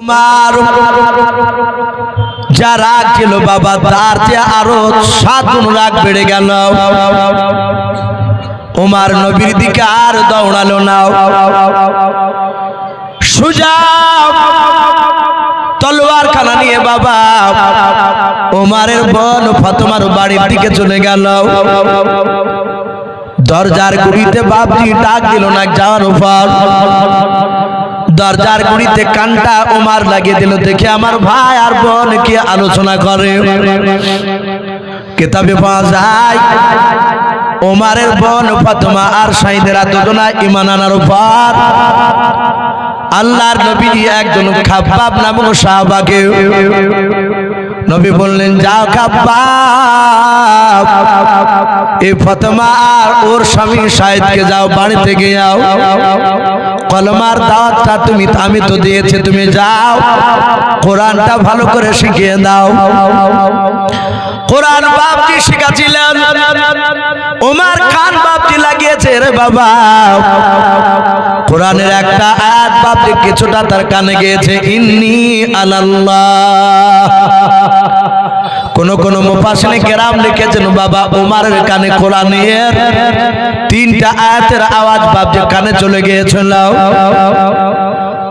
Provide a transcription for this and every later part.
ওমর যা রাগ ছিল বাবা তার চেয়ে আরো 7 গুণ রাগ বেড়ে গেল। ওমর নবীর দিকে আর দৌড়ালো না, সোজা তলোয়ার খানা নিয়ে বাবা ওমরের বোন ফাতেমার বাড়ির দিকে চলে গেল। দরজার গুড়িতে বাপজি ডাক দিল না যাওয়ার পর দরজার গুড়িতে কানটা ওমর লাগিয়ে দিল, দেখে আমার ভাই আর বোন কি আলোচনা করে। কিতাবে পাওয়া যায় ওমরের বোন ফাতেমা আর শাহিদেরা দুজনা ঈমান আনার পর আল্লাহর নবী একজন খাব্বাব নামক সাহাবাকে নবী বললেন, যাও খাব্বাব এই ফাতেমা আর ওর স্বামী শাহিদকে যাও বাড়ি থেকে যাও, কলমার দাওয়াতটা আমি তো দিয়েছি, তুমি যাও কোরআনটা ভালো করে শিখিয়ে দাও। কোরআন বাপজি শিখাছিলেন, ওমর খান বাপজি লাগিয়েছে রে বাবা। কোরআনের একটা আয়াত বাপজি কিছুটা তার কানে গিয়েছে, ইন্নী আলাল্লাহ। কোন মুফাসসিরিনে কেরাম লিখেছেন বাবা ওমরের কানে কোরআনের 3টা আয়াতের আওয়াজ বাপজি কানে চলে গিয়েছিল।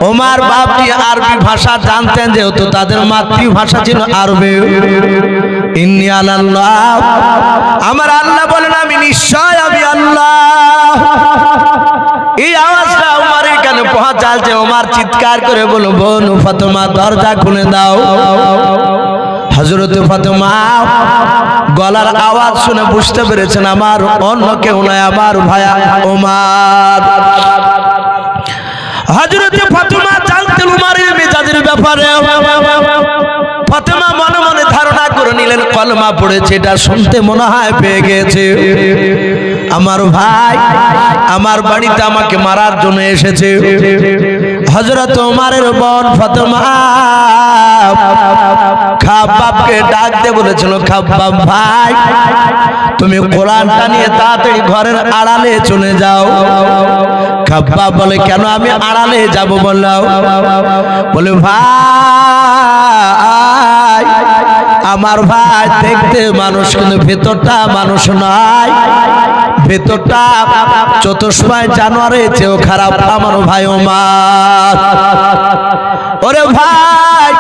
ওমর বাপজি আরবি ভাষা জানতেন, যেহেতু তাদের মাতৃভাষা ছিল আরবি। ইন্নী আলাল্লাহ, আমার আল্লাহ বলেন আমি নিশ্চয় আমি আল্লাহ। এই আওয়াজটা ওমরের কানে পৌঁছাচ্ছে। ওমর চিৎকার করে বলল, বোন ফাতেমা দরজা খুলে দাও। হযরত ফাতেমা গলার আওয়াজ শুনে বুঝতে পেরেছেন আমার অন্য কেউ নয়, আমার ভাই ওমর। হযরত ফাতেমা জানতেন ওমরের মেজাজের ব্যাপারে। ফাতেমা মনে মনে ধারণা করে নিলেন কলমা পড়েছে, এটা শুনতে মনে হয় পেয়ে গেছে। আমার ভাই আমার বাড়িতে আমাকে মারার জন্য এসেছে। হযরত ওমরের বোন ফাতেমা খাব্বাবকে ডাক দিয়ে বলেছিল, খাব্বাব ভাই তুমি কোরআনটা নিয়ে তাড়াতাড়ি ঘরের আড়ালে চলে যাও। খাব্বাব বলে, কেন আমি আড়ালে যাব বললাম? বলে, ভাই আমার ভাই দেখতে মানুষ কিন্তু ভেতরটা মানুষ নয়, ভেতরটা চতুষ্পায় জানোয়ারের চেয়েও খারাপ আমার ভাই ওমর। ওরে ভাই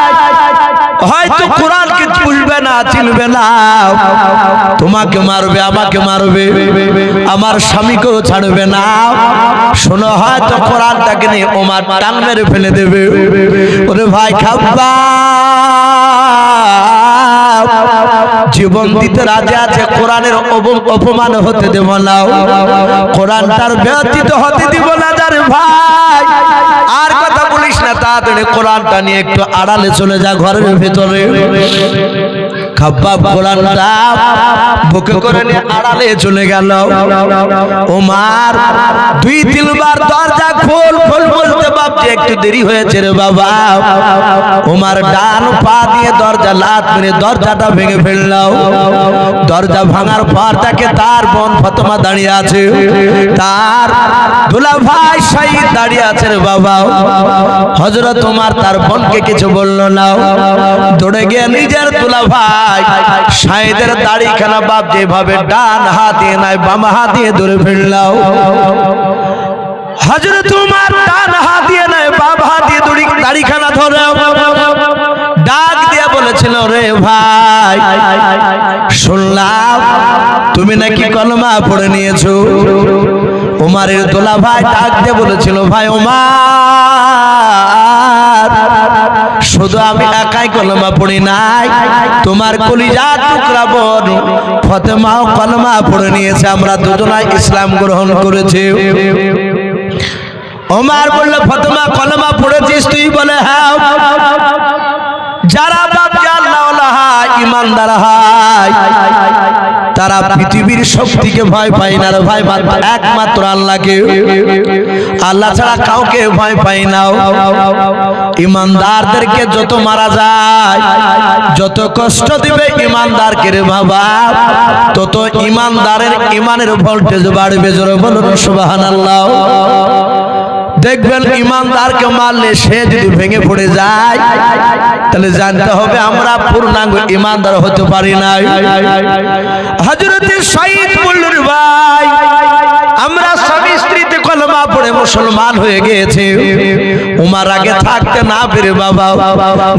হয়তো কোরআনকে বুঝবে না চিনবে না, তোমাকে মারবে আমাকে মারবে, আমার স্বামীকেও ছাড়বে না। শোনো হয়তো কোরআনটাকে নিয়ে ওমর টান মেরে ফেলে দেবে। ওরে ভাই খাব্বাব জীবন দিতে রাজি আছে, কোরআনের অপমান হতে দেব না, কোরআনটার ব্যতীত হতে দিব না। যার ভাই আর কথা বলিস না, তাড়াতাড়ি কোরআনটা নিয়ে একটু আড়ালে চলে যা ঘরের ভেতরে। খাব্বাব কোরআনটা বুকে করে নিয়ে আড়ালে চলে গেল। ওমর 2-3 বার দরজা খোল খোল বলতে বাপজি একটু দেরি হয়েছে রে বাবা। ওমর ডান পা দিয়ে দরজা লাত মেরে দরজাটা ভেঙে ফেলল। দরজা ভাঙার পর তাকে তার বোন ফাতেমা দাঁড়িয়ে আছে, তার দুলা ভাই শাহিদ দাঁড়িয়ে আছে রে বাবা। হযরত ওমর তার বোনকে কিছু বলল না, দৌড়ে গিয়ে নিজের দুলা ভাই শাহিদের দাড়িখানা বাপ যেভাবে ডান হাত দিয়ে নাই বাম হাত দিয়ে ধরে ফেলল। হযরত ওমর ডান হাত দিয়ে নাই বাম হাত দিয়ে দাড়িখানা ধরে ডাক দিয়ে বলেছিল, রে ভাই শুনলাম তুমি নাকি কলমা পড়ে নিয়েছো। ওমরের দোলা ভাই ডাক দিয়ে বলেছিল, ভাই ওমর শুধু আমি একাই কলমা পড়ি নাই, তোমার কলিজার টুকরা বোন ফাতেমাও কলমা পড়ে নিয়েছে, আমরা দুজনাই ইসলাম গ্রহণ করেছি। ওমর বলল, ফাতেমা কলমা পড়েছিস তুই? বলে, হ্যাঁ। যারা বাপজি আল্লাহওয়ালা হয় ঈমানদার হয় তারা পৃথিবীর শক্তিকে ভয় পায় না রে ভাই, একমাত্র আল্লাহকে, আল্লাহ ছাড়া কাউকে ভয় পায় না। ঈমানদারদেরকে যত মারা যায়, যত কষ্ট দিবে ঈমানদারকে রে বাবা, তত ঈমানদারের ঈমানের ভোল্টেজ বাড়বে। জোরে বলুন সুবহানাল্লাহ। দেখবেন ইমানদারকে মারলে সে যদি ভেঙে পড়ে যায় তাহলে জানতে হবে আমরা পূর্ণাঙ্গ ইমানদার হতে পারি না। হযরত শহীদ বললেন ভাই আমরা স্বামী স্ত্রীতে কলমা পড়ে মুসলমান হয়ে গিয়েছে, উমার আগে থাকতে না পেরে বাবা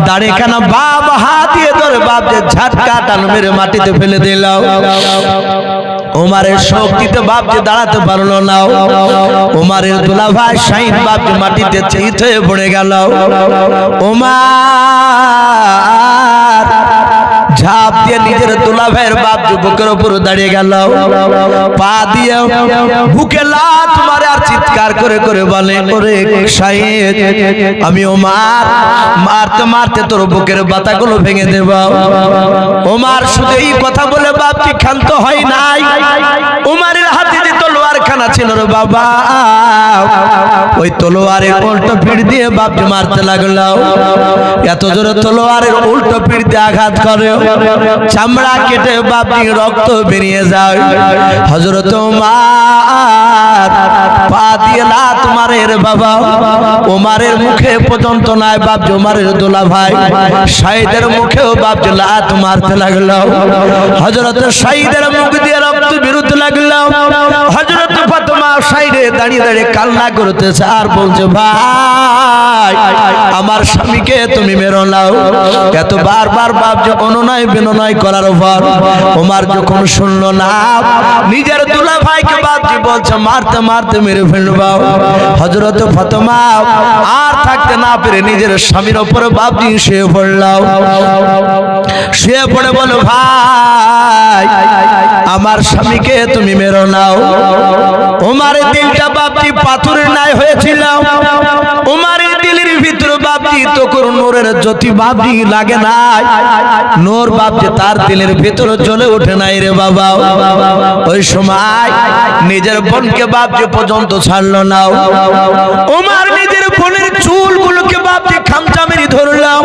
দাড়ি কানা বাপ হাত দিয়ে ধরে বাপ যে ঝাটকা টান মেরে মাটিতে ফেলে দিল। উমারের শক্তিতে বাপ যে দাঁড়াতে পারলো না, উমারের দুলা ভাই শহীদ বাপ যে মাটিতে চিত হয়ে পড়ে গেল। উমার ঝাঁপ দিয়ে নিজের দুলা ভাইয়ের বাপ যে বুকের উপর দাঁড়িয়ে গেল, পা দিয়ে বুকে লাত মারে আর চিৎকার করে করে বলে ওরে শহীদ আমি উমার মারতে মারতে তোর বুকের বাতাগুলো ভেঙে দেব। উমার শুধু এই কথা বলে বাপ কি ক্ষান্ত হয় নাই, উমারের হাতে যে তলোয়ার খানা ছিল রে বাবা ওই তলোয়ারের উল্টো পিঠ দিয়ে বাপ মারতে লাগলো। এত জোরে তলোয়ারের উল্টো পিঠ দিয়ে আঘাত করে চামড়া কেটে বাপি রক্ত বেরিয়ে যায়। হযরত উমার পা দিয়ে লাত মারে রে বাবা, উমারের মুখে পর্যন্ত নাই বাপ উমারের দোলা ভাই শহীদের মুখেও বাপ লাত মারতে লাগলো। হযরত শহীদের মুখ দিয়ে রক্ত বেরোতে লাগলো। হযরত ফাতেমা সাইডে দাঁড়িয়ে দাঁড়িয়ে কান্না করতেছে আর বলছে ভাই আমার স্বামীকে তুমি মেরো নাও। এত বারবার বাপ যে অনুনয় বিনয় করার পর ওমর যখন শুনলো না নিজের দুলা ভাইকে বাপ যে বলছে মারতে মারতে মেরে ফেলবো, হযরত ফাতেমা আর থাকতে না পেরে নিজের স্বামীর উপরে বাপ দিয়ে শুয়ে পড়লাম। শুয়ে পড়ে বলো ভাই আমার স্বামীকে তুমি মেরো নাও। ওমরের দিলটা বাপজি পাথরের ন্যায় হয়েছিল, ওমরের দিলের ভিতর বাপজি তখন নূরের জ্যোতি বাপজি লাগে নাই, নূর বাপজি তার দিলের ভিতর জ্বলে ওঠে নাই রে বাবা। ওই সময় নিজের বোনকে বাপজি পর্যন্ত ছাড়লো না। ওমর নিজের বোনের চুলগুলোকে বাপজি খামচা মেরে ধরলাম,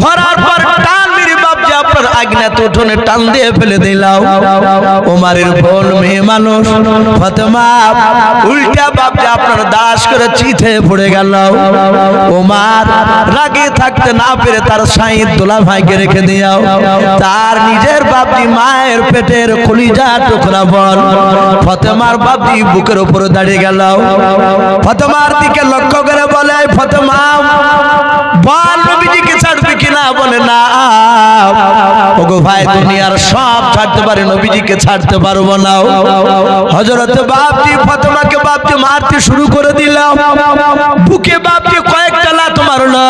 ধরার পর টান মেরে বাপজি আপনার আগ্নেয় উঠোনে টান দিয়ে ফেলে দিলাম। ওমরের বোন মেয়ে মানুষ ফাতেমা উল্টা বাপজি আপনার দাস করে চিথে পড়ে গেল। ওমর রাগে থাকতে না পেরে তার শহীদ দুলা ভাইকে রেখে দিও, তার নিজের বাপজি মায়ের পেটের কলিজা টুকরা বল ফাতেমার বাপজি বুকের উপর দাঁড়িয়ে গেল। ফাতেমার দিকে লক্ষ্য করে বলে ফাতেমা বল নবীজিকে ছাড়বে কিনা? বলে না। ওগো ভাই দুনিয়ার সব ছাড়তে পারে নবীজিকে ছাড়তে পারবো না। হযরত বাপজি ফাতেমাকে বাপজি মারতে শুরু করে দিল, বুকে বাপজি কয়েকটা লাত মারলো,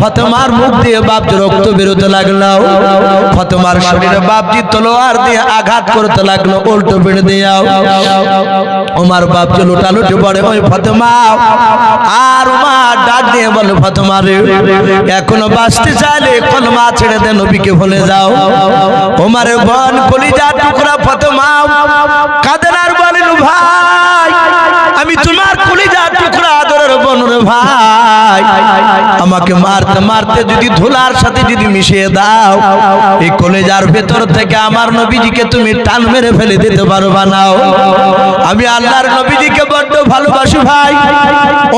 ফাতেমার মুখ দিয়ে বাপজি রক্ত বেরোতে লাগলো। ফাতেমার শরীরে বাপজি তলোয়ার দিয়ে আঘাত করতে লাগলো উল্টো পিঠ দিয়ে। ওমর বাপজি লুটালুটি পড়ে ওই ফাতেমা, আর ওমর ডাক দিয়ে বলে ফাতেমা রে এখনো বাঁচতে চাইলে কলমা ছেড়ে দে, নবীকে ভুলে যাও। ওমরের বোন কলিজা টুকরা ফাতেমা কাঁদেন আর বলেন ভাই আমি তোমার কলিজা টুকরা আদরের বোন রে ভাই, আমাকে মারতে মারতে যদি ধুলার সাথে যদি মিশিয়ে দাও এই কলিজার ভেতর থেকে আমার নবীজিকে তুমি টান মেরে ফেলে দিতে পারবা না। আমি আল্লাহর নবীজিকে বড্ড ভালোবাসি ভাই।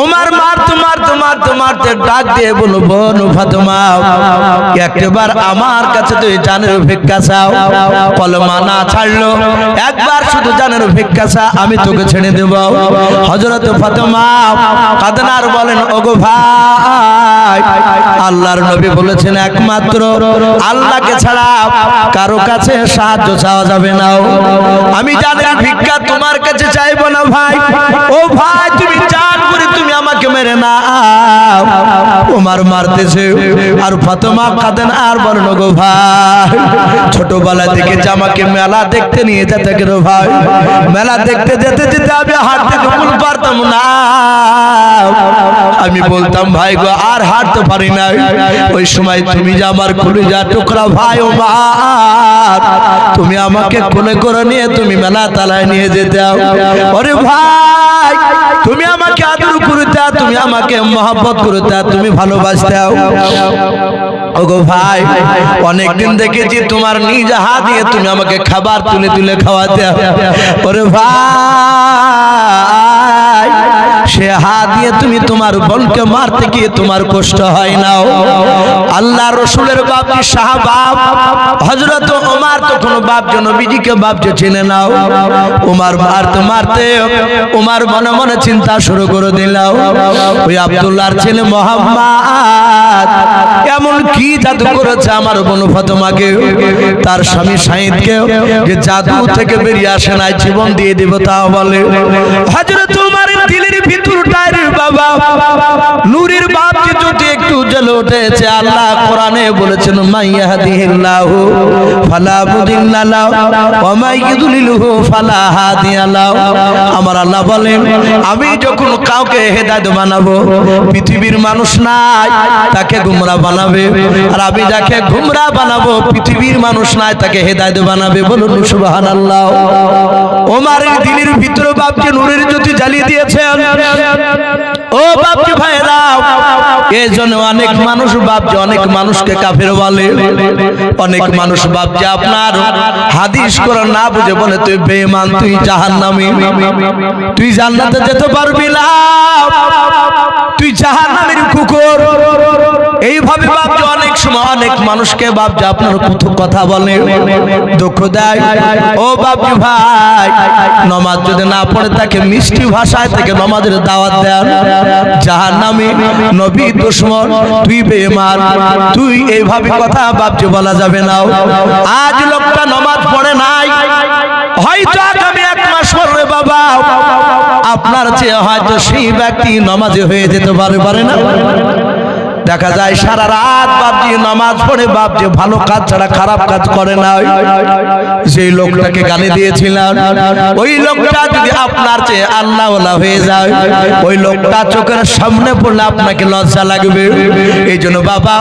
ওমর মারতে মারতে মারতে মারতে ডাক দিয়ে বলো বোন ফাতেমা একবার আমার কাছে তুই জানের ভিক্ষা চাও, কলমা না ছাড়লো একবার শুধু জানের ভিক্ষা চা, আমি তোকে ছেড়ে দেব। হযরত ফাতেমা কাঁদেন আর বলেন ওগো ভাই আল্লাহর নবী বলেছেন একমাত্র আল্লাহকে ছাড়া কারো কাছে সাহায্য চাওয়া যাবে না। আমি জানের ভিক্ষা তোমার কাছে চাইবো না ভাই। ও ভাই তুমি জান করে তুমি আমাকে মেরে না। ওমর মারতেছে আর ফাতেমা কাঁদেন আর বলেন ওগো ভাই ছোটবেলা থেকে আমাকে মেলা দেখতে নিয়ে যেতে গেল ভাই, মেলা দেখতে যেতে যেতে আমি হাঁটতে যখন পারতাম না আমি বলতাম ভাই গো আর হাঁটতে পারি না। ওই সময় তুমি যে আমার কলিজা টুকরা ভাই ওমর তুমি আমাকে কোলে করে নিয়ে তুমি মেলা তালায় নিয়ে যেতে। ওরে ভাই তুমি আমাকে আদর করতে, তুমি আমাকে মহব্বত করতে, তুমি ভালোবাসতে। ওগো ভাই অনেকদিন দেখেছি তোমার নিজ হাত দিয়ে তুমি আমাকে খাবার তুলে তুলে খাওয়াতে। ওরে ভাই সে হাত দিয়ে তুমি তোমার বোনকে মারতে গিয়ে তোমার কষ্ট হয় না। আল্লাহ রসুলের বাপ কি সাহাবা হযরত ওমর তখন বাপ নবীজিকে বাপ চেনে নাও। ওমর মারতে মারতে ওমর মনে মনে চিন্তা শুরু করে দিল, ওই আব্দুল্লাহর ছেলে মুহাম্মদ এমন কি জাদু করেছে আমার বোন ফাতেমাকে, তার স্বামী শাহিদকে যে জাদু থেকে বেরিয়ে আসে নাই, জীবন দিয়ে দেব তাও বলে। হযরত ওমরের দিলের ভিতরটায় বাবা নূরের বাপ যদি একটু জ্বলে উঠেছে। আল্লাহ কোরআনে বলেছেন মাইয়াহদিহিল্লাহু ফালা মুদিল্লা লাহু ওয়া মাইয়ুদলিলহু ফালা হাদিয়া লাহু। আমার আল্লাহ বলেন আমি যখন কাউকে হেদায়েত বানাবো, পৃথিবীর মানুষ নাই তাকে গুমরা বানাবে, আর আমি যাকে গুমরা বানাবো পৃথিবীর মানুষ নাই তাকে হেদায়েত বানাবে। বলুন সুবহানাল্লাহ। ওমরের দিলের ভিতরে বাপকে নূরের জ্যোতি জ্বালিয়ে দিয়েছেন। ও বাপজি ভাইরা, এই জন্য অনেক মানুষ বাপজি অনেক মানুষকে কাফের বলে, অনেক মানুষ বাপজি আপনার হাদিস কোরআন না বুঝে বলে তুই বেঈমান, তুই জাহান্নামী, তুই জান্নাতে যেতে পারবি না, তুই জাহান্নামের কুকুর। এইভাবে বাপজি অনেক সময় অনেক মানুষকে বাপজি আপনার কত কথা বলে, দুঃখ দেয়। ও বাপজি ভাই, নামাজ যদি না পড়ে তাকে মিষ্টি ভাষায় থেকে নামাজের দাওয়াত দেন, জাহান্নামী, নবী দুশমন, তুই বেঈমান, তুই এইভাবে কথা বাপজি বলা যাবে না। আজ লোকটা নামাজ পড়ে নাই, হয়তো আগামী 1 মাস পরে বাবা আপনার চেয়ে হয়তো সেই ব্যক্তি নামাজে হয়ে যেতে পারে না। দেখা যায় সারা রাত বাপজি নামাজ পড়ে বাপজি ভালো কাজ ছাড়া খারাপ কাজ করে না। যে লোকটাকে গালি দিয়েছিলেন ওই লোকটা যদি আপনার চেয়ে আল্লাহওয়ালা হয়ে যায়, ওই লোকটা চোখের সামনে পড়লে আপনাকে লজ্জা লাগবে। এই জন্য বাবা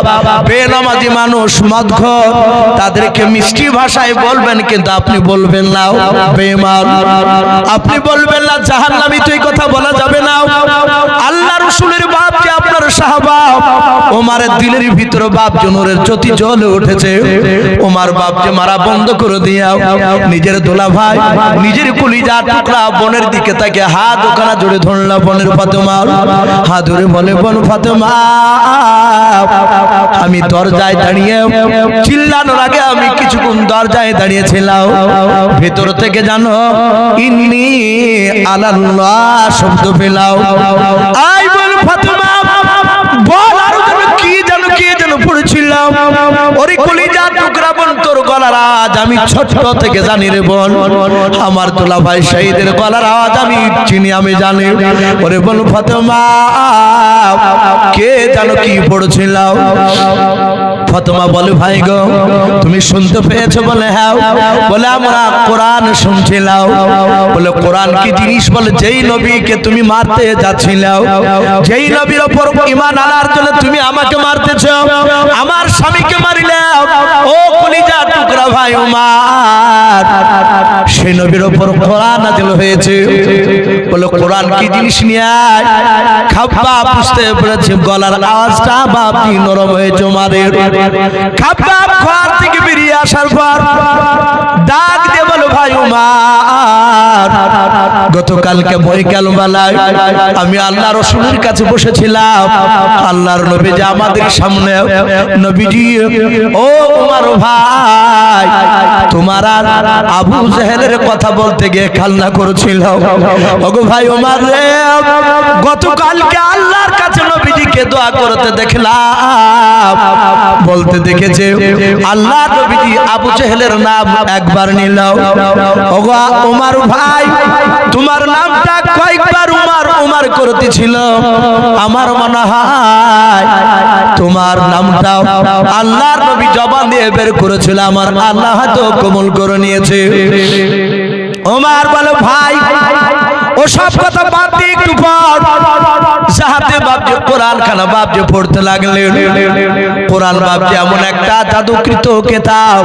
বেনামাজি মানুষ মদখোর তাদেরকে মিষ্টি ভাষায় বলবেন, কিন্তু আপনি বলবেন না বেঈমান, আপনি বলবেন না জাহান্নামী, তো এই কথা বলা যাবে না। আল্লাহ রাসূলের বাপ যে আপনার সাহাবা ওমরের দিলের ভিতরে বাপ নূরের জ্যোতি জ্বলে উঠেছে। ওমর বাপ যে মারা বন্ধ করে দিয়া নিজের দোলা ভাই নিজের কলিজা টুকরা বোনের দিকে তাকে হাত ওখানে জোরে ধরল। বোনের ফাতেমা হাত ধরে বলে, বোন ফাতেমা আমি দরজায় দাঁড়িয়ে চিল্লানোর আগে আমি কিছুক্ষণ দরজায় দাঁড়িয়েছিলাম, ভেতর থেকে জানো ইন্নী আলাল্লাহ শব্দ পেলাম। আই বল ফাতেমা বল, আর কি যেন পড়েছিলাম, ওরে কলিজা টুকরা বোন তোর গলার আওয়াজ আমি ছোট থেকে জানি রে বোন, আমার দোলা ভাই শহীদের গলার আওয়াজ আমি চিনি, আমি জানি। ওরে বোন ফাতেমা কে জানো কি পড়েছিলাম? ফাতেমা বলে, ভাই গো তুমি শুনতে পেয়েছো? বলে হ্যাঁ। বলে আমরা কোরআন শুনছিলাম। বলে কোরআন কি জিনিস? বলে যেই নবীকে তুমি মারতে যাচ্ছিলাও, যেই নবীর উপর ঈমান আনার জন্য তুমি আমাকে মারতেছো, আমার স্বামীকে মারিলে, ও কলিজা টুকরা ভাই ওমর, সেই নবীর উপর কোরআন নাযিল হয়েছে। বলে কোরআন কি জিনিস নিয়ে খাব্বা বুঝতে পেরেছে, গলার আওয়াজটা বাপি নরম হয়েছে ওমরের। খাব্বা ঘর থেকে বেরিয়ে আসার পর ডাক দিয়ে বলো, ভাই ওমর গতকালকে বৈকাল বেলায় আমি আল্লাহ রাসূলের কাছে বসেছিলাম, আল্লাহর নবী যে আমাদের সামনে, নবীজি ও ওমর ভাই তোমার আর আবু জেহেলের কথা বলতে গিয়ে কান্না করেছিল। ওগো ভাই ওমর রে, গতকালকে আল্লাহর কাছে নবীজিকে দোয়া করতে দেখলাম, বলতে দেখেছে আল্লাহ নবীজি আবু জেহেলের নাম একবার নিল। ওগো ওমর ভাই তোমার নামটা কয়েকবার উমর উমর করতেছিল, আমার মনে হয় তোমার নামটা আল্লাহর নবী জবান দিয়ে বের করেছিল, আমার আল্লাহ হয়তো কবুল করে নিয়েছে। ওমর বলে, ভাই ও সব কথা বাদ দিয়ে একটু পড়। সাহাতে বাপজি কোরআন খানা বাপজি পড়তে লাগলেন। কোরআন বাপজি এমন একটা জাদুকৃত কিতাব,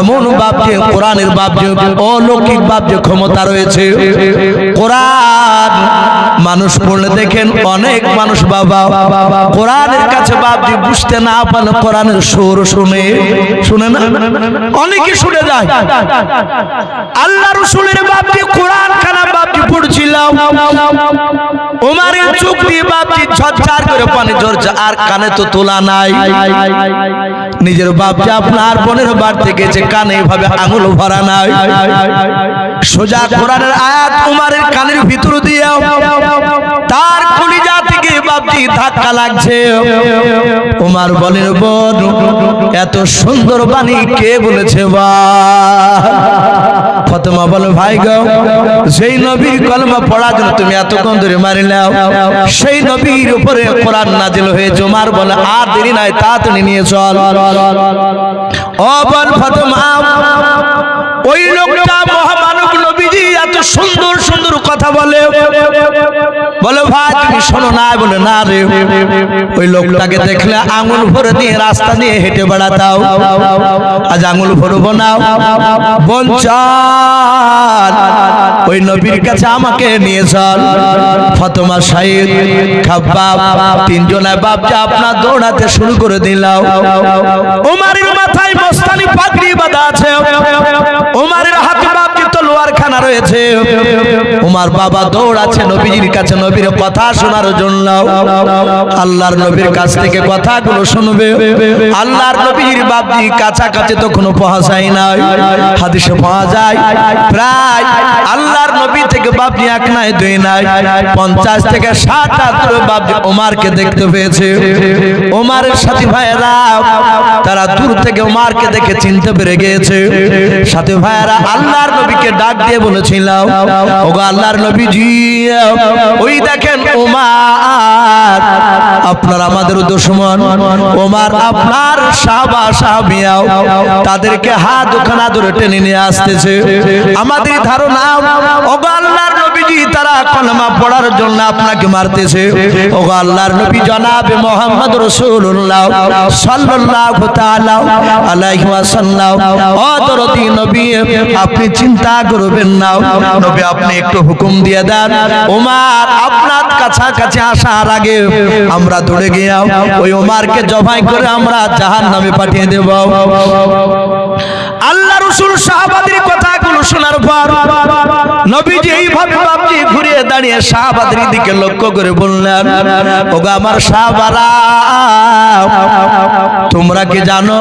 এমন বাপজি কোরআনের বাপজি অলৌকিক বাপজি ক্ষমতা রয়েছে। কোরআন মানুষ পড়লে দেখেন অনেক মানুষ বাবা কোরআনের কাছে বাপজি বুঝতে না পারলে কোরআনের সুর শুনে না, অনেকে শুনে যায়। আল্লাহ রাসূলের বাপজি কোরআন খানা বাপজি করছিল উমারের চোখ দিয়ে বাপজি ঝরঝর করে পানি ঝরছে আর কানে তো তোলা নাই নিজের বাপজি আপনার বোনের বাড়িতে গেছে কানে এভাবে আঙুল ভরা নাই সোজা কোরআনের আয়াত উমারের কানের ভিতর দিয়ে তার কলিজা থেকে বাপজি ধাক্কা লাগছে উমার বলেন বোন এত সুন্দর বাণী কে বলেছে বা ফাতেমা বলে ভাই গো সেই নবীর কলমা পড়ার জন্য তুমি এতক্ষণ ধরে মারিলাও সেই নবীর উপরে কোরআন নাজিল হয়েছে উমার বলে আর দেরি নাই তাড়াতাড়ি নিয়ে চল ও বোন ফাতেমা ওই লোকটা মহামানব নবীজি এত সুন্দর সুন্দর কথা বলে বলে ভাই তুমি শোনো না বলে না রে ওই লোকটাকে দেখলে আঙুল ভরে দিয়ে রাস্তা দিয়ে হেঁটে বেড়াতাও আজ আঙুল ভরবো না বোন চল ওই নবীর কাছে আমাকে নিয়ে চল ফাতেমা সাইদ খাব্বাব তিনজনে বাপজা আপনার দৌড়াতে শুরু করে দিলাম উমারের মাথায় মস্তানি পাগড়ি বাঁধা আছে উমারের হাতে বাপজি তলোয়ার খানা রয়েছে উমার বাবা দৌড়াচ্ছে নবীজির কাছে নবীর কথা শোনার জন্য আল্লাহর নবীর কাছ থেকে কথাগুলো শুনবে আল্লাহর নবীর বাপজি কাছাকাছি তো কোনো পৌঁছায় নাই হাদিসে পাওয়া যায় প্রায় আল্লাহর নবী থেকে বাপজি এক নাই দুই নাই 50 থেকে 60 বাপজি উমারকে দেখতে পেয়েছে উমারের সাথী ভাইয়েরা তারা দূর থেকে উমারকে দেখে চিনতে পেরে গিয়েছে সাথী ভাইয়েরা আল্লাহর নবীকে ডাক দিয়ে বলেছিল ওগো আল্লাহর নবীজি ওই দেখেন উমার আপনার আমাদের দুশমন উমার আপনার সাহাবা সাহাবিয়া তাদেরকে হাত দুখানা ধরে টেনে নিয়ে আসতেছে আমাদের ধারণা ওগো আল্লাহর নবীজি তারা কলমা পড়ার জন্য আপনাকে মারতেছে ওগো আল্লাহর নবী জনাবে মুহাম্মদ রাসূলুল্লাহ সাল্লাল্লাহু তাআলা আলাইহি ওয়াসাল্লাম ও দরদি নবী আপনি চিন্তা করবেন না নবী আপনি একটু হুকুম দিয়ে দেন উমার আপনার কাছাকাছি আসার আগে আমরা দৌড়ে গিয়ে ওই উমারকে জবাই করে আমরা জাহান্নামে পাঠিয়ে দেব আল্লাহ রাসূল সাহাবাদের কথাগুলো শোনার পর নবীজি এইভাবে বাপজি ঘুরে দাঁড়িয়ে সাহাবাদের দিকে লক্ষ্য করে বললেন ওগো আমার সাহাবারা তোমরা কি জানো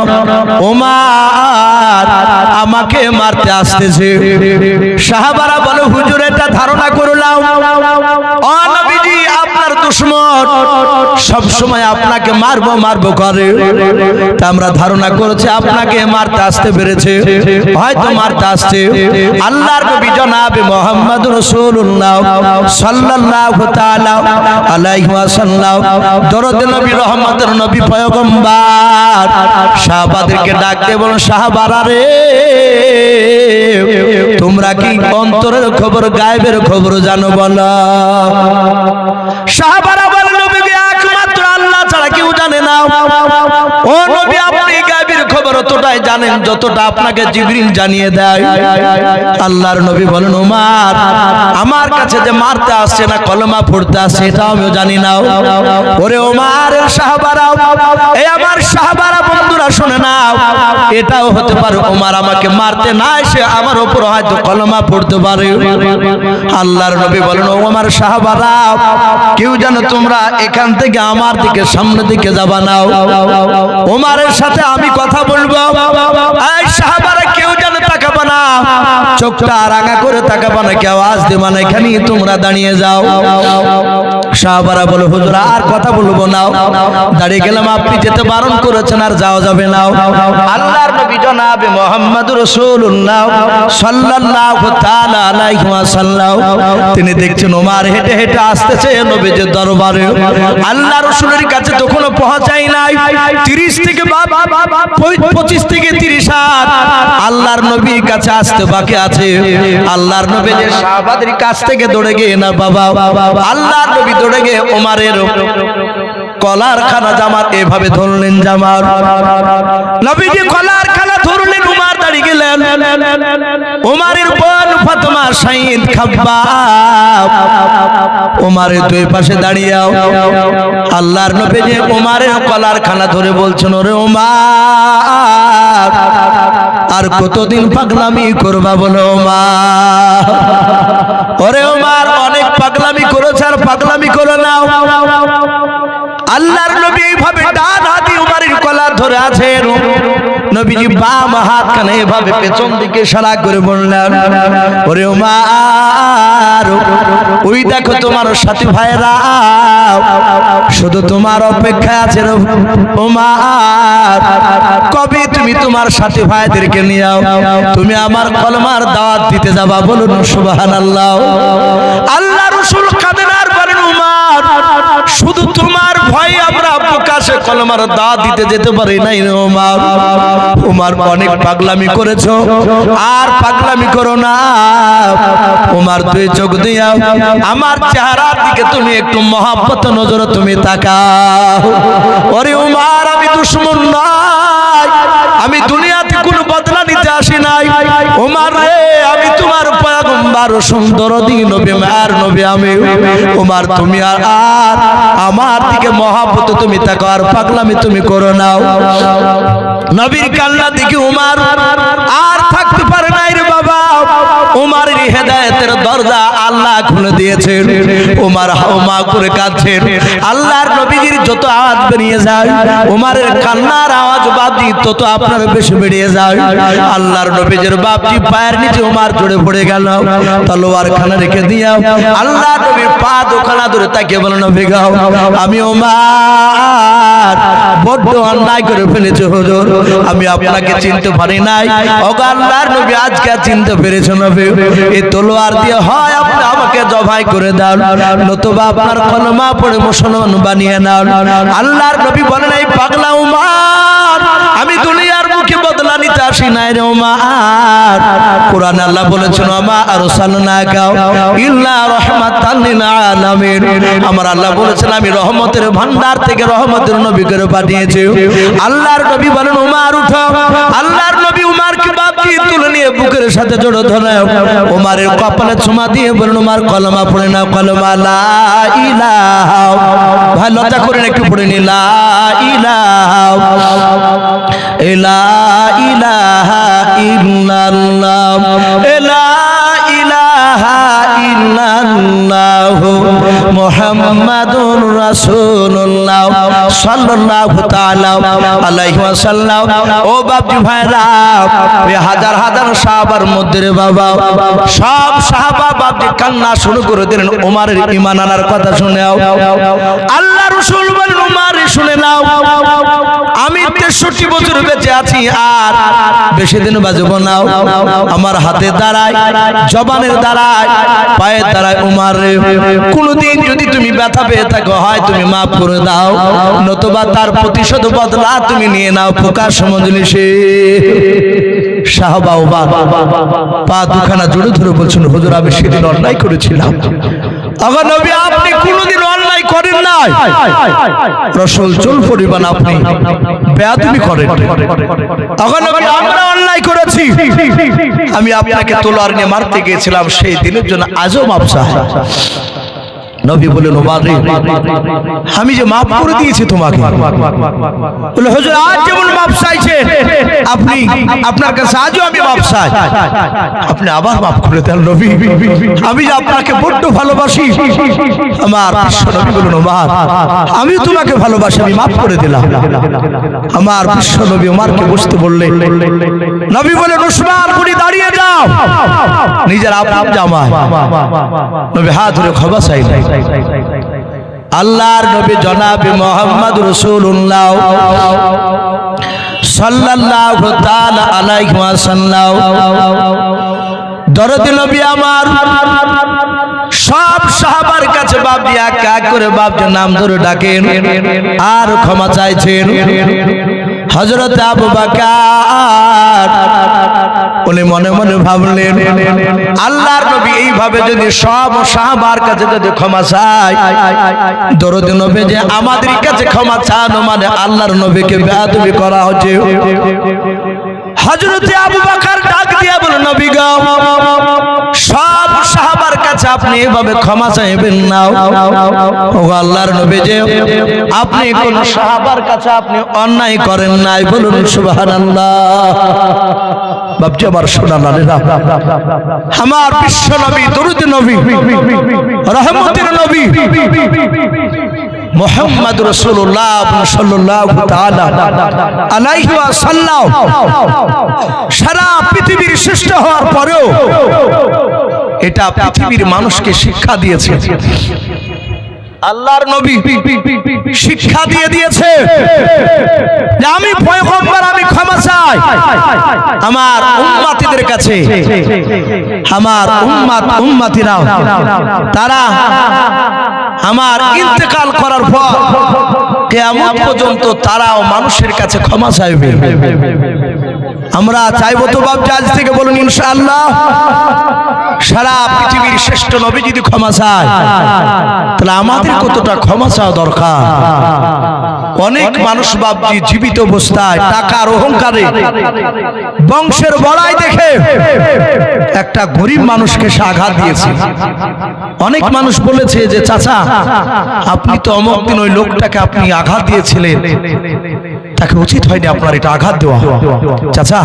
উমার আমাকে মারতে আসতেছে সাহাবারা বলে হুজুর এটা ধারণা করলাম ও নবীজি আপনার দুশমন সব সময় আপনাকে মারবো করে তা আমরা ধারণা করেছি আপনাকে মারতে আসতে পেরেছে হয়তো মারতে আসছে আল্লাহর নবী জনাবে মুহাম্মদ রাসূলুল্লাহ সাল্লাল্লাহু তাআলা আলাইহি ওয়াসাল্লাম দরুদ নবী রহমতের নবী পয়গম্বর সাহাবাদেরকে ডাক দিয়ে বলেন সাহাবারা রে তোমরা কি অন্তরের খবর গায়েবের খবর জানো বলো সাহাবারা বলেন নবী একমাত্র আল্লাহ ছাড়া কেউ জানে না ও নবী আপনি গায়েবের খবর ততটাই জানেন যতটা আপনাকে জিবরিল জানিয়ে দেয় আল্লাহর নবী বলেন উমার আমার কাছে যে মারতে আসছে না কলমা পড়তে আসছে এটা আমিও জানি না ওরে উমারের সাহাবারা এই আমার সাহাবারা বন্ধুরা শুনে নাও এটাও হতে পারে উমার আমাকে মারতে না এসে আমার উপর হয়তো কলমা পড়তে পারে আল্লাহর নবী বলেন ও আমার সাহাবারা কেউ যেন তোমরা এখান থেকে আমার দিকে সামনের দিকে যাবা না উমারের সাথে আমি কথা বলবো এই সাহাবারা কেউ যেন তাকাবা না চোখটা রাঙা করে তাকাবা না কেউ আওয়াজ দেবা না এখানেই তোমরা দাঁড়িয়ে যাও সাহাবারা বলে হুজুর আর কথা বলবো না দাঁড়িয়ে গেলাম আপনি যেতে বারণ করেছেন আর যাওয়া যাবে না আল্লাহর নবী জনাবে মুহাম্মদ রাসূলুল্লাহ সাল্লাল্লাহু তাআলা আলাইহি ওয়াসাল্লাম তিনি দেখছেন ওমর হেঁটে হেঁটে আসতেছে নবীজির দরবারে আল্লাহ রাসূলের কাছে তখনও পৌঁছাই নাই 30 থেকে 25 থেকে 30 হাত আল্লাহর নবীর কাছে আসতে বাকি আছে আল্লাহর নবী যে সাহাবাদের কাছ থেকে দৌড়ে গিয়ে না বাবা আল্লাহর নবী দৌড়ে গিয়ে ওমরের কলার খানা জামার এভাবে ধরলেন জামার নবীজি কলার খানা ধরলেন উমর তাড়াতাড়ি গেলেন ওমরের বোন ফাতেমা শহীদ খাব্বাব ওমরের দুই পাশে দাঁড়িয়ে আল্লাহর নবী যে ওমরের কলার খানা ধরে বলছেন, ওরে ওমর আর কতদিন পাগলামি করবা বলো ওমর, ওরে ওমর অনেক পাগলামি করেছ আর পাগলামি করো না। আল্লাহর নবী এইভাবে ডান হাতে ওমরের কলার ধরে আছেন, নবীজি বাম হাত কানে এভাবে পেছন দিকে ইশারা করে বললেন, ওরে ওমর ওই দেখো তোমার সাথী ভাইরা শুধু তোমার অপেক্ষা আছে ওমর, কবে তুমি তোমার সাথী ভাইদেরকে নিয়ে তুমি আমার কলমার দাওয়াত দিতে যাবা, বলুন সুবহানাল্লাহ। আল্লাহ রাসূল কাঁদেন আর বলেন, ওমর শুধু তোমার ভয় আমরা প্রকাশে কলমার দাওয়াত দিতে যেতে পারি নাই রে ওমর, ওমর অনেক পাগলামি করেছো আর পাগলামি করো না। ওমর তুই চোখ দিয়া আমার চেহারার দিকে তুমি একটু মহব্বত নজরে তুমি তাকাও। ওরে ওমর আমি দুশমন নয়, আমি দুনিয়াতে কোনো বদলা নিতে আসি নাই। ওমর রে আমি তোমার পয়গম্বর সুন্দর দিন নবী মার নবী আমি। ওমর তুমি আর আমার দিকে মহব্বত তুমি তাকাও আর পাগলামি তুমি করো না। নবীর কান্না দেখি ওমর আর থাকতে পারে নাই রে বাবা। ওমরের হেদায়েতের দরজা আল্লাহ খুলে দিয়েছেন। ওমর হাওমা করে কাঁদছেন, আল্লাহর নবীজির যত আওয়াজ বেরিয়ে যায় ওমরের কান্নার আওয়াজ বাদি তত আপনার বেশি বেরিয়ে যায়। আল্লাহর নবীজির বাপজি পায়ের নিচে ওমর জড়ে পড়ে গেল, তলোয়ার খানা রেখে দিয়া আল্লাহর নবীর পা দুখানা ধরে তাকিয়ে বলেন, নবী গো আমি ওমর বড্ড অন্যায় করে ফেলেছি হুজুর, আমি আপনাকে চিনতে পারি নাই। ওগো আল্লাহর নবী আজকে চিনতে পেরেছেন নবী, এই তলোয়ার দিয়ে হয় আপনি আমাকে জবাই করে দাও নতুবা আপনার কলমা পড়ে মুসলমান বানিয়ে নাও। আল্লাহর নবী বলেন, এই পাগলা ওমর আমি দুনিয়ার মুখে বদলা নিতে আসি নাই রে ওমর। কোরআন আল্লাহ বলেছেন, ওমা আরসালনাকা ইল্লা রাহমাতাল লিল আলামিন, আমার আল্লাহ বলেছেন আমি রহমতের ভান্ডার থেকে রহমতের নবী করে পাঠিয়েছি। আল্লাহর নবী বলেন, ওমর উঠো। আল্লাহর নবী ওমরকে বাপজি তুলে নিয়ে বুকের সাথে জড়ো ধরে ওমরের কপালে চুমা দিয়ে বলেন, ওমর কলমা পড়ে নাও, কলমা লা ইলাহা, ভাই লজ্জা করেন একটু পড়ে নি, লা ইলাহা ইলাহা ইল্লাল্লাহ, লা ইলাহা ইল্লাল্লাহ মুহাম্মাদুর রাসূলুল্লাহ সাল্লাল্লাহু তাআলা আলাইহি ওয়াসাল্লাম। ও বাপজি ভাইরা, এই হাজার হাজার সাহাবার মধ্যে রে বাবা সব সাহাবা বাপজি কান্না শুরু করে দিলেন ওমরের ঈমান আনার কথা শুনে। আল্লাহ রাসূল বলেন, ওমর শুনে নাও আমি 63 বছর বেঁচে আছি আর বেশি দিন বাঁচব না। আমার হাতে দাঁড়ায়, জবানের দাঁড়ায়, পায়ের দাঁড়ায় ওমর রে কোনদিন যদি তুমি ব্যথা পেয়ে থাকো হয় তুমি মাফ করে দাও নতুবা তার প্রতিশোধ বদলা তুমি নিয়ে নাও। প্রকাশ মজলিসে সাহাবা ওমর পা দুখানা জোরে ধরে বলছেন, হুজুর আমি সেদিন অন্যায় করেছিলাম। আগো নবী আপনি কোনদিন অন্যায় করেন নাই, রাসূল চুল পরিমাণ আপনি বেয়াদবি করেন। আগো নবী আমরা অন্যায় করেছি, আমি আপনাকে তলোয়ার নিয়ে মারতে গিয়েছিলাম, সেই দিনের জন্য আজও মাপ চাই। নবী বলেন, ওমর রে আমি যে মাফ করে দিয়েছি তোমাকে। বলে হুজুর আজ যেমন মাফ চাইছেন আপনি, আপনার কাছে আজও আমি মাফ চাই, আপনি আবার মাফ করে দেন নবী, আমি যে আপনাকে বড্ড ভালোবাসি। আমার বিশ্ব নবী বলেন, ওমর আমি তোমাকে ভালোবাসি, আমি মাফ করে দিলাম। আমার বিশ্ব নবী ওমরকে বসতে বললেন। নবী বলেন, উসমান তুমি দাঁড়িয়ে যাও, নিজের আপন জামাই। নবী হাত ধরে ক্ষমা চাইলেন। আল্লাহর নবী জনাবে মুহাম্মদ রাসূলুল্লাহ সাল্লাল্লাহু তাআলা আলাইহি ওয়াসাল্লাম দরদি নবী আমার সব সাহাবার কাছে বাপজি এক এক করে বাপজির নাম ধরে ডাকেন আর ক্ষমা চাইছেন। হযরত আবু বকর উনি মনে মনে ভাবলেন, আল্লাহর নবী এইভাবে যদি সব সাহাবার কাছে যদি ক্ষমা চায়, দরদি নবী যে আমাদের কাছে ক্ষমা চান মানে আল্লাহর নবীকে বেয়াদবি করা হচ্ছে। হযরত আবু বকর ডাক দিয়া বলে, নবী গো, সব সাহাবার কাছে আপনি এভাবে ক্ষমা চাইবেন না। ও আল্লাহর নবী, যে আপনি কোন সাহাবার কাছে আপনি অন্যায় করেন নাই, বলুন সুবহানাল্লাহ। বাপজি আমার সোনালালেরা, আমার বিশ্ব নবী, দরুদ নবী, রহমতের নবী মুহাম্মদ রাসূলুল্লাহ সাল্লাল্লাহু তাআলা আলাইহি ওয়াসাল্লাম সারা পৃথিবীর শ্রেষ্ঠ হওয়ার পরেও এটা পৃথিবীর মানুষকে শিক্ষা দিয়েছে। আল্লাহর নবী শিক্ষা দিয়ে দিয়েছে যে আমি পয়গম্বর, আমি ক্ষমা চাই আমার উম্মতিদের কাছে। আমার উম্মতিরা তারা আমার ইন্তেকাল করার পর কিয়ামত পর্যন্ত তারাও মানুষের কাছে ক্ষমা চাইবে। আমরা চাইবো তো বাপ, আজ থেকে বলুন ইনশাআল্লাহ। সারা পৃথিবীর শ্রেষ্ঠ নবী যদি ক্ষমা চায়, তাহলে আমাদের কতটা ক্ষমা চাওয়া দরকার। অনেক মানুষ বাপজি জীবিত অবস্থায় টাকার অহংকারে, বংশের বড়াই দেখে একটা গরিব মানুষকে সে আঘাত দিয়েছে। অনেক মানুষ বলেছে যে চাচা, আপনি তো অমুক দিন ওই লোকটাকে আপনি আঘাত দিয়েছিলেন, তাকে উচিত হয়নি আপনার এটা আঘাত দেওয়া। চাচা,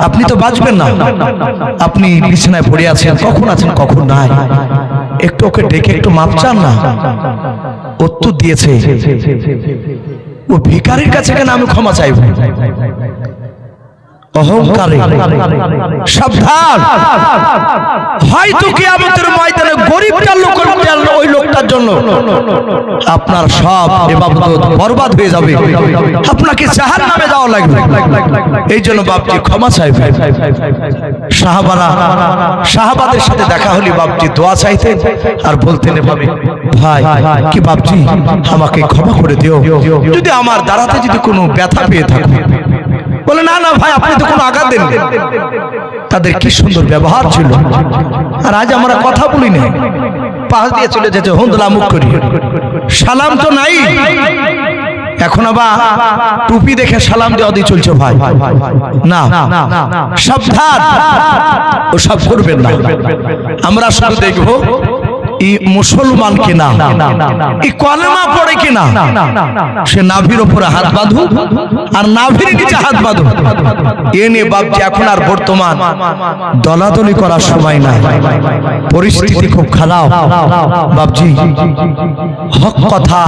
আপনি তো বাঁচবেন না, আপনি বিছানায় পড়ে আছেন, কখন আছেন কখন নাই, একটু ওকে ডেকে একটু মাপ চান না। উত্তর দিয়েছে, ও ভিখারির কাছে কেন আমি ক্ষমা চাইব? অহংকারে সাবধান। হয়তো কিয়ামতের ময়দানে গরিবটার ওই লোকটার জন্য আপনার সব ইবাদত বরবাদ হয়ে যাবে, আপনাকে জাহান্নামে যাওয়া লাগবে। এই জন্য বাপজি ক্ষমা চাইবে। সাহাবাদের সাথে দেখা হলে বাপজি দোয়া চাইতেন আর বলতেন, এভাবে, ভাই কি বাপজি আমাকে ক্ষমা করে দিও, যদি আমার দ্বারাতে যদি কোনো ব্যথা পেয়ে থাকো। বলে, না না ভাই, আপনি তো কোনো আঘাত দেন। তাদের কি সুন্দর ব্যবহার ছিল। আর আজ আমরা কথা বলি না, পাশ দিয়ে চলে যেতে হন্দলা মুখ করি, সালাম তো নাই। এখন আবার টুপি দেখে সালাম দেওয়া দিয়ে চলছে। ভাই না, সাবধান, ও সব করবেন না। আমরা শুধু দেখবো মুসলমান কিনা, কলেমা পড়ে কিনা, সে নাভির উপরে হাত বাঁধু আর নাভির নিচে হাত বাঁধু। এ নিয়ে বাপজি এখন আর বর্তমান দলাদলি করার সময় নাই, পরিস্থিতি খুব খারাপ বাপজি। হক কথা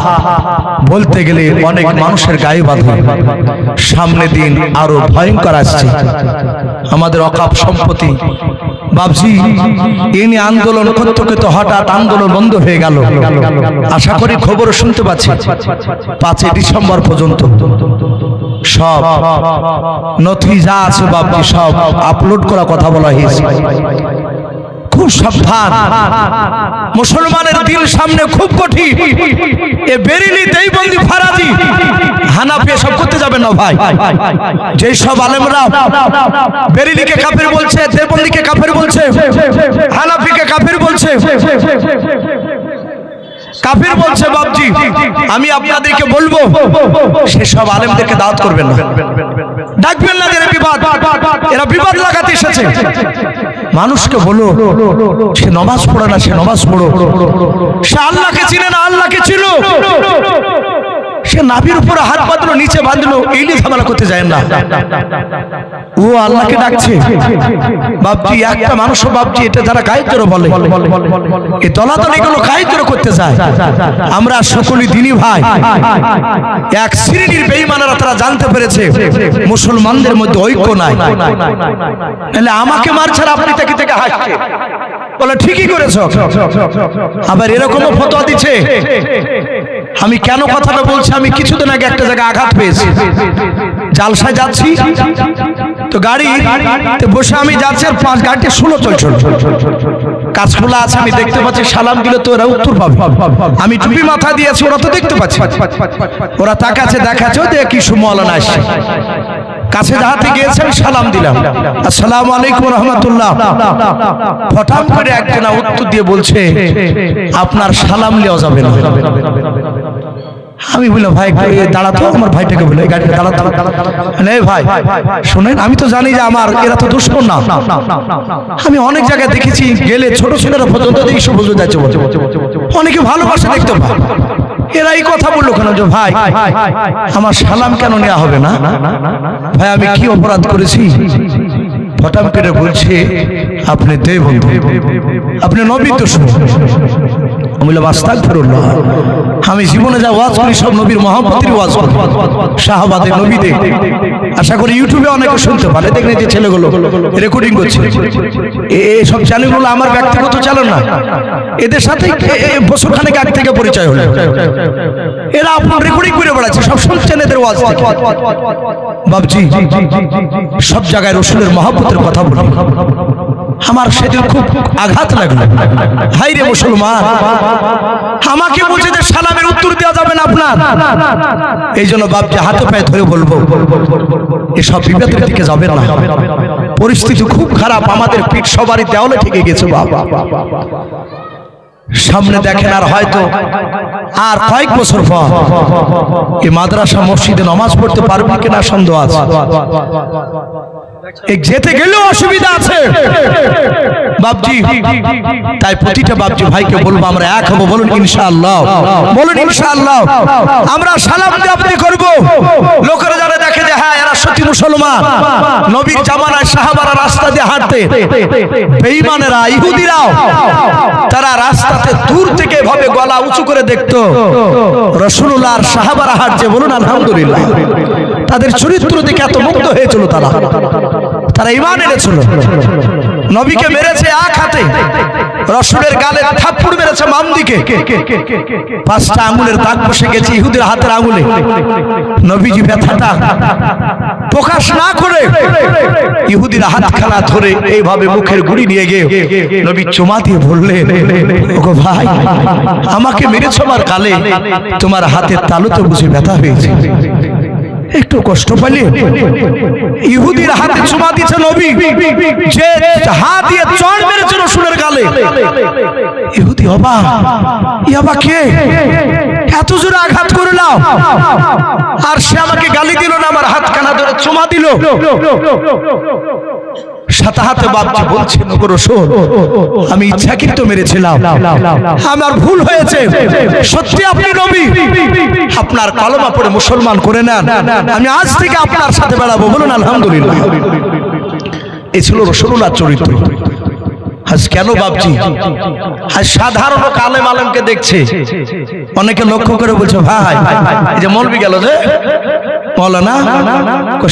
বলতে গেলে অনেক মানুষের গায়ে বাঁধে। সামনে দিন আরো ভয়ঙ্কর আসছে। আমাদের অকাপ সম্পত্তি বাপজি এ নিয়ে আন্দোলন করতে করতে হঠাৎ আন্দোলন বন্ধ হয়ে গেল। আশা করি খবর শুনতে পাচ্ছি 5 ডিসেম্বর পর্যন্ত সব নথি যা আছে বাপজি সব আপলোড করা কথা বলা হয়েছে। খুব সাবধান, মুসলমানের দিল সামনে খুব কঠিন। এ বেরিলি দেওবন্দি ফারাজি হানাফি সব করতে যাবে না ভাই। যেই সব আলেমরা বেরিলিকে কাফের বলছে, দেওবন্দিকে কাফের বলছে, হানাফিকে কাফের বলছে, কাফির বলছে বাপজি, আমি আপনাদেরকে বলবো সেসব আলেমদেরকে দাওয়াত করবেন না, ডাকবেন না। এরা বিবাদ লাগাতে এসেছে। মানুষকে বলো সে নামাজ পড়ে না, সে নামাজ পড়ো। সে আল্লাহকে চিনে না, আল্লাহকে চিনো। সে নাভির উপরে হাত বাঁধলো, নিচে বাঁধলো, এই নিয়ে ঝামেলা করতে যায় না। ও আল্লাহকে ডাকছে বাপজি। একটা মানুষও বাপজি এটা যারা গায়ের জোরে বলে, এই দলাদলি গুলো গায়ের জোরে করতে যায়। আমরা সকলেই দিনী ভাই। এক শ্রেণীর বেঈমানেরা তারা জানতে পেরেছে মুসলমানদের মধ্যে ঐক্য নাই। তাহলে আমাকে মারছে আর আপনি থেকে থেকে হাসছে, বলে ঠিকই করেছ। আবার এরকমও ফতোয়া দিচ্ছে। আমি কেন কথাটা বলছি, আমি কিছুদিন আগে একটা জায়গায় আঘাত পেয়েছি। জালসায় যাচ্ছি তো গাড়িতে বসে আমি যাচ্ছি, আর 5 গাড়িতে 16 চলছিল। কাজ খোলা আছে, আমি দেখতে পাচ্ছি সালাম দিলে তো ওরা উত্তর পাবে। আমি টুপি মাথা দিয়েছি, ওরা তো দেখতে পাচ্ছে। ওরা তাকাচ্ছে, দেখাচ্ছে ওদের কি সুমৌলানা আসছে। কাছে যাহাতে গিয়েছে আমি সালাম দিলাম, আসসালামু আলাইকুম রহমতুল্লাহ। ফটাম করে একজনা উত্তর দিয়ে বলছে, আপনার সালাম নেওয়া যাবে না। আমি বললাম ভাই দাঁড়াতো, আমার ভাইটাকে বলে গাড়িটা দাঁড়াতো। ভাই শোনেন, আমি তো জানি যে আমার এরা তো দুশ্মন না, আমি অনেক জায়গায় দেখেছি গেলে ছোট ছেলেরা পর্যন্ত দেখি সবুজ যাচ্ছে, অনেকে ভালোবাসা দেখতে পায়। এরা এই কথা বললো কেন যে ভাই আমার সালাম কেন নেওয়া হবে না? ভাই আমি কি অপরাধ করেছি? ফটাম করে বলছে আপনি দেব বন্ধু, আপনি নবীর দুশমন। আমি বললাম আস্তাগফিরুল্লাহ, আমি জীবনে যা ওয়াজ করি সব নবীর মহব্বতের ওয়াজ করি, সাহাবাদের নবীদের। আশা করি ইউটিউবে অনেকে শুনতে পারে, দেখলেন যে ছেলেগুলো রেকর্ডিং করছে, সব চ্যানেলগুলো আমার ব্যক্তিগত চ্যানেল না, এদের সাথে বছরখানেক আগ থেকে পরিচয় হলো। এরা আপনার রেকর্ডিং করে বেড়াচ্ছে, সব শুনছেন এদের ওয়াজ। বাবজি সব জায়গায় রসুলের মহব্বতের কথা বলে আমার সেদিন খুব আঘাত লাগলো। হাই রে মুসলমান, আমাকে বলছে যে সালামের উত্তর দেওয়া যাবে না আপনার। এই জন্য বাপজি হাতে পায়ে ধরে বলবো এসব বিপদের দিকে যাবেন না, পরিস্থিতি খুব খারাপ, আমাদের পিঠ সবারই দেওয়ালে ঠেকে গেছে। বাবা সামনে দেখেন আর হয়তো আর কয়েক বছর পর এই মাদ্রাসা মসজিদে নামাজ পড়তে পারবে কিনা সন্দেহ আছে। যেতে গেলেও অসুবিধা আছে বাপজি। তাই প্রতিটা বাপজি ভাইকে বলবো আমরা এক হবো, বলুন ইনশাআল্লাহ, বলুন ইনশাআল্লাহ। আমরা সালাম দাবি করব, লোকেরা যারা দেখে যে হ্যাঁ এরা সত্যি মুসলমান, নবীর জামানায় সাহাবারা রাস্তা দিয়ে হাঁটতে, বেঈমানেরা ইহুদিরাও তারা রাস্তাতে দূর থেকে এভাবে গলা উঁচু করে দেখতো রাসূলুল্লাহ আর সাহাবারা হাঁটছে, বলুন আলহামদুলিল্লাহ। তাদের চরিত্র দেখে এত মুগ্ধ হয়েছিল, তারা ঈমান এনেছিল। নবীকে মেরেছে এক হাতে, রাসূলের গালে থাপ্পড় মেরেছে বাম দিকে, 5টা আঙ্গুলের দাগ বসে গেছে ইহুদির হাতের আঙ্গুলে। নবীজি ব্যথাটা প্রকাশ না করে ইহুদির হাতখানা ধরে এইভাবে মুখের গুড়ি নিয়ে গিয়ে নবী চুমা দিয়ে বললেন, ওগো ভাই আমাকে মেরেছো আমার গালে, তোমার হাতের তালুতে বুঝে ব্যথা হয়েছে, একটু কষ্ট পেলে? ইহুদির হাতে চুমা দিয়েছে নবী, যে হাত দিয়ে চড় মেরেছে রাসূলের গালে। ইহুদি অবাক, ইয়াবা কে এত জোরে আঘাত করলাম আর সে আমাকে গালি দিল না, আমার হাতখানা ধরে চুমা দিল। সাথে হাতে বাপজি বলছেন, ওগো রাসূল আমি ইচ্ছাকৃত মেরেছিলাম, আমার ভুল হয়েছে, সত্যি আপনি নবী, আপনার কলমা পড়ে মুসলমান করে নেন, আমি আজ থেকে আপনার সাথে বেড়াবো, বলুন আলহামদুলিল্লাহ। এই ছিল রাসূলুল্লাহর চরিত্র। আজ কেন বাপজি আজ সাধারণ আলেম আলেমকে দেখছে, অনেকে লক্ষ্য করে বলছে ভাই এই যে মৌলবি গেল যে মৌলানা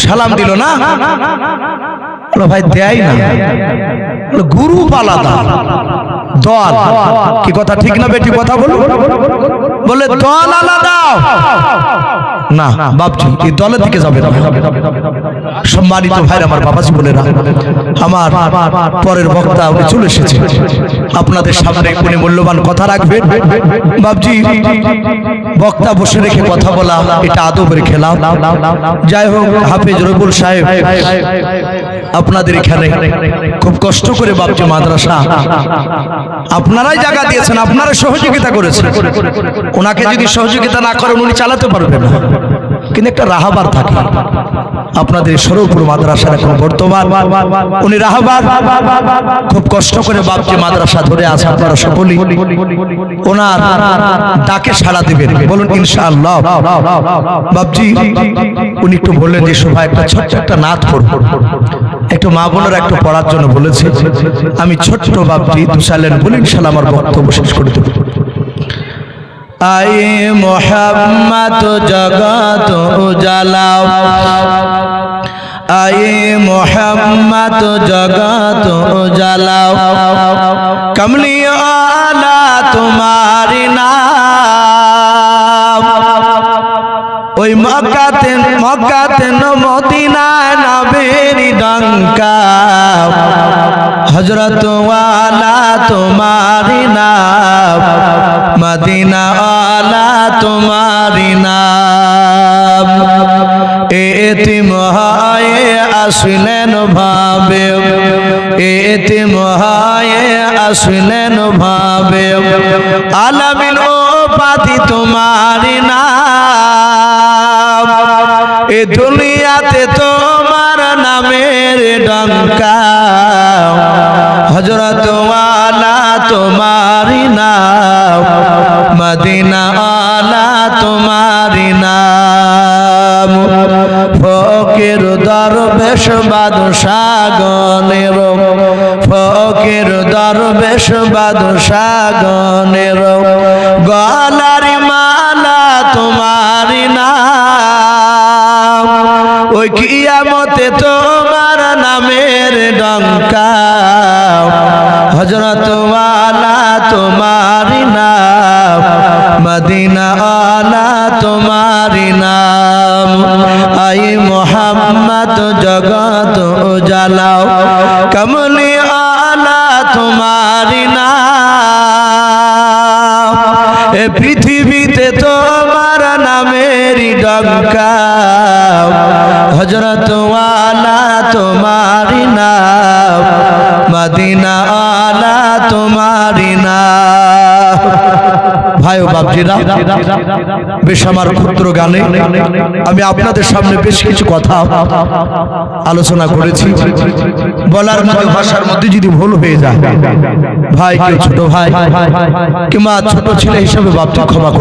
সালাম দিল না, ভাই দেয় না, গ্রুপ আলাদা, দল, কি কথা ঠিক না বেটি? কথা বলো, বলে দল আলাদা না বাপজি, এই দলের দিকে যাবে না। সম্মানিত ভাইরা, আমার বাবাজি বোনেরা, আমার পরের বক্তা উনি চলে এসেছে, আপনাদের সামনে উনি মূল্যবান কথা রাখবেন। বাপজি বক্তা বসে রেখে কথা বলা এটা আদবের খেলা। যাই হোক, হাফেজ রবিউল সাহেব আপনাদের এখানে খুব কষ্ট করে বাপজি মাদ্রাসা আপনারাই জায়গা দিয়েছেন, আপনারা সহযোগিতা করেছেন, ওনাকে যদি সহযোগিতা না করেন উনি চালাতে পারবেন না। কিন্তু একটা রাহাবার থাকে আপনাদের সরোপুর মাদ্রাসার এখন বর্তমান, উনি রাহাবার খুব কষ্ট করে বাপজি মাদ্রাসা ধরে আছে, আপনারা সকলেই ওনার ডাকে সাড়া দিবেন, বলুন ইনশাআল্লাহ। বাপজি উনি একটু বললেন যে শোভা একটা ছোট্ট একটা নাত পড়ব, একটু মা বোনেরা একটু পড়ার জন্য বলেছে, আমি ছোট্ট বাপজি দুসালেন বলি ইনশাআল্লাহ আমার বক্তব্য শেষ করে দেব। আয়ে মোহাম্মদ জগত উজালাও, আয়ে মোহাম্মদ জগত উজালাও, কমলি আলা তোমারি নাম, ওই মক্কাতে মদিনায় নবীর ডঙ্কা, হযরত ওয়ালা তোমারি নাম, মদিনা ওয়ালা তোমারি নাম। এতিম হয়ে আসলেন ভাবে, এতিম হয়ে আসলেন ভাবে, আলামিন উপাধি তোমারি নাম, এ দুনিয়াতে তোমার নামের ডঙ্কা হযরত ওয়ালা তোমারি নাম মদিনা ওয়ালা তোমারি নাম ফকির দরবেশ বাদশাহ গণের ফকির দরবেশ বাদশাহ গণের গলার মালা তোমারি নাম ওই কিয়ামতে তোমার নামের ডঙ্কা হযরত ওয়ালা তোমারি নাম মদিনা ওয়ালা তোমারি নাম আই মোহাম্মদ জগত উজালাও কমলি ওয়ালা তোমারি নাম এ পৃথিবীতে তোমার নামেরই ডঙ্কা হযরত ওয়ালা তোমারি নাম মদিনা ওয়ালা তোমারি নাম ভাই ও বাপজিরা বেশামার ক্ষুদ্র গানে আমি আপনাদের সামনে বেশ কিছু কথা আলোচনা করেছি বলার মধ্যে ভাষার মধ্যে যদি ভুল হয়ে যায় ভাই কেউ ছোট ভাই কিংবা ছোট ছেলে হিসেবে বাপজি ক্ষমা করে